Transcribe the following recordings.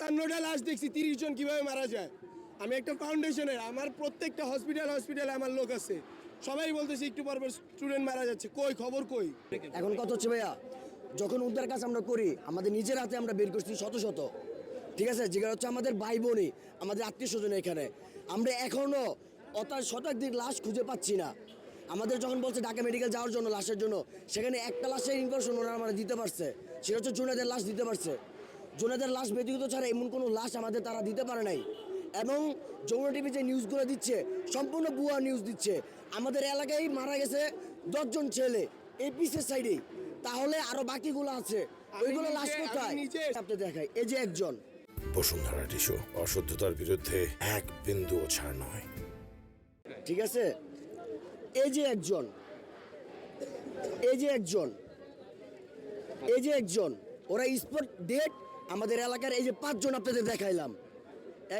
55টা লাশ দেখছি, 30 জন কিভাবে মারা যায়। আমি একটা ফাউন্ডেশনের, আমার প্রত্যেকটা হসপিটালে আমার লোক আছে, সবাই বলতেছে একটু পর স্টুডেন্ট মারা যাচ্ছে, কই খবর কই? এখন কত হচ্ছে ভাইয়া, যখন উদ্ধার কাজ আমরা করি আমাদের নিজের হাতে আমরা বের করছি শত শত, ঠিক আছে, যেগুলো হচ্ছে আমাদের ভাই বোনই, আমাদের আত্মীয় স্বজন। এখানে আমরা এখনও শতাধিক লাশ খুঁজে পাচ্ছি না। আমাদের যখন বলছে ঢাকা মেডিকেল যাওয়ার জন্য লাশের জন্য, সেখানে একটা লাশের ইনফরমেশন ওনারা আমরা দিতে পারছে, সেটা হচ্ছে জুনাদের লাশ দিতে পারছে। জুনাদের লাশ ব্যক্তিগত ছাড়া এমন কোনো লাশ আমাদের তারা দিতে পারে নাই। এবং যমুনা টিভি যে নিউজগুলো দিচ্ছে সম্পূর্ণ ভুয়া নিউজ দিচ্ছে। আমাদের এলাকায় মারা গেছে 10 জন ছেলে এই পিসের সাইডেই, তাহলে আরো বাকিগুলো আছে, ওইগুলো লাশ কোথায় আপনি দেখাই। এই যে একজন বসুন্ধরা টিস্যু, অশুদ্ধতার বিরুদ্ধে এক বিন্দুও ছাড় নয়। ঠিক আছে, এই যে একজন, এই যে একজন, এই যে একজন, ওরা স্পট ডেট আমাদের এলাকার এই যে 5 জন আপনাদের দেখাইলাম,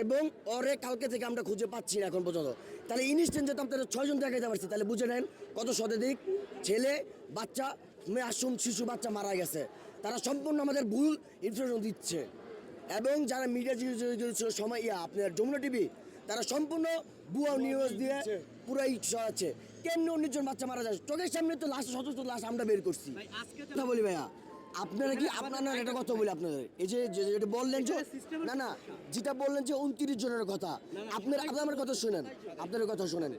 এবং ওরে কালকে থেকে আমরা খুঁজে পাচ্ছি না এখন পর্যন্ত। তাহলে ইনস্ট্যান্ট যেটা আপনাদের 6 জন দেখাইতে পারছি, তাহলে বুঝে নেন কত শতাধিক ছেলে বাচ্চা মাসুম শিশু বাচ্চা মারা গেছে। তারা সম্পূর্ণ আমাদের ভুল ইনফরমেশন দিচ্ছে। এবং যারা মিডিয়া সময় আপনার যমুনা টিভি, তারা সম্পূর্ণ ভুয়া নিউজ দিয়ে পুরাই ছড়াচ্ছে। কেমনি 19 জন বাচ্চা মারা যায় চোখের সামনে, তো লাশ শত শত লাশ আমরা বের করছি। কথা বলি ভাইয়া, আপনারা কি আপনারা একটা কথা বলি আপনাদের, এই যে যেটা বললেন যে না না, যেটা বললেন যে 29 জনের কথা, আপনার আমার কথা শুনেন, আপনার কথা শুনেন।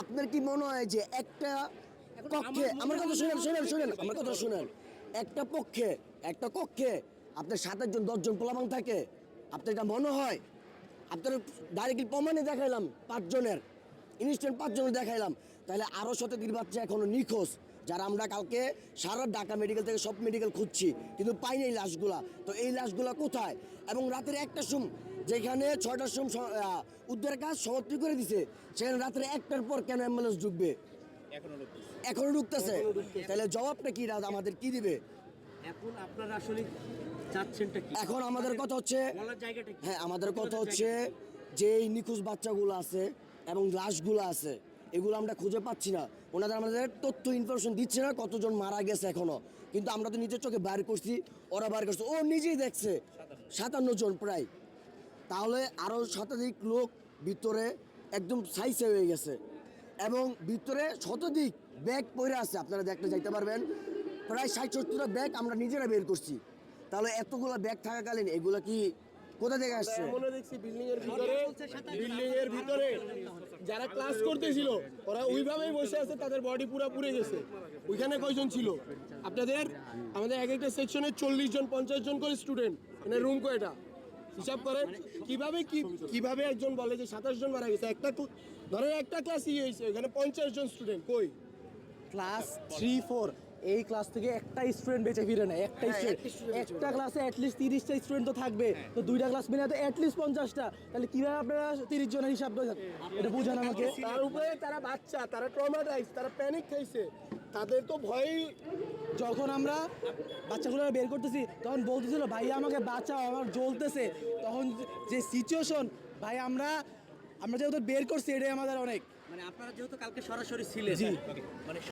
আপনার কি মনে হয় যে একটা কক্ষে, আমার কথা শুনেন শুনেন শুনেন আমার কথা শুনেন, একটা কক্ষে আপনার 7 জন 10 জন পোলাপান থাকে? আপনার এটা মনে হয়? আপনার ডাইরেক্টলি প্রমাণে দেখাইলাম 5 জনের, ইনস্ট্যান্ট 5 জনের দেখাইলাম। তাহলে আরও শতাধিক বাচ্চা এখনো নিখোঁজ, যারা আমরা কালকে সারা ঢাকা মেডিকেল থেকে সব মেডিকেল খুঁজছি, কিন্তু পাইনি এই লাশগুলা। তো এই লাশগুলা কোথায়? এবং রাতের 1টার সময়, যেখানে 6টার সময় উদ্ধার কাজ সমাপ্তি করে দিছে, সেখানে রাতের 1টার পর কেন অ্যাম্বুলেন্স ঢুকবে? এখনো ঢুকতেছে। তাহলে জবাবটা কি রাত আমাদের কি দিবে? এখন আপনারা আসলে চাচ্ছেনটা কি? এখন আমাদের কথা হচ্ছে, বলার জায়গাটা কি? হ্যাঁ আমাদের কথা হচ্ছে যে এই নিখোঁজ বাচ্চাগুলো আছে এবং লাশগুলো আছে, এগুলো আমরা খুঁজে পাচ্ছি না। ওনাদের আমাদের তথ্য ইনফরমেশন দিচ্ছে না কতজন মারা গেছে এখনো, কিন্তু আমরা তো নিজের চোখে বাইর করছি, ওরা বাইর করছে, ও নিজেই দেখছে 57 জন প্রায়। তাহলে আরও শতাধিক লোক ভিতরে একদম সাইসে হয়ে গেছে, এবং ভিতরে শতাধিক ব্যাগ পড়ে আছে, আপনারা দেখতে যাইতে পারবেন। প্রায় 60-70টা ব্যাগ আমরা নিজেরা বের করছি। তাহলে এতগুলো ব্যাগ থাকাকালীন এগুলো কি কোথা থেকে আসছে? এমনও দেখছি বিল্ডিং এর ভিতরে যারা ক্লাস করতেছিল ওরা ওইভাবেই বসে আছে, তাদের বডি পুরো পুড়ে গেছে। ওইখানে কয়জন ছিল আপনাদের? আমাদের এক একটা সেকশনে 40 জন 50 জন করে স্টুডেন্ট, মানে রুম কয়টা হিসাব করেন। কিভাবে একজন বলে যে 27 জন মারা গেছে? ধরেন একটা ক্লাসই হয়েছে, এখানে 50 জন স্টুডেন্ট, কই? ক্লাস 3-4 এই ক্লাস থেকে একটা স্টুডেন্ট বেঁচে ফিরে নেয়, একটা স্টুডেন্ট। একটা ক্লাসে অ্যাটলিস্ট 30টা স্টুডেন্ট তো থাকবে, তো 2টা ক্লাস মিলে তো অ্যাটলিস্ট 50টা। তাহলে কিভাবে আপনারা 30 জনের হিসাব করেন? এটা বুঝান আমাকে। তার উপরে তারা বাচ্চা, তারা ট্রমাটাইজ, তারা প্যানিক খাইছে, তাদের তো ভয়। যখন আমরা বাচ্চাগুলো বের করতেছি তখন বলতেছিল ভাইয়া আমাকে বাঁচাও, আমার জ্বলতেছে। তখন যে সিচুয়েশন ভাই, আমরা যেহেতু বের করছি এটাই আমাদের অনেক। মানে আপনারা যেহেতু কালকে সরাসরি ছিলেন, জি। মানে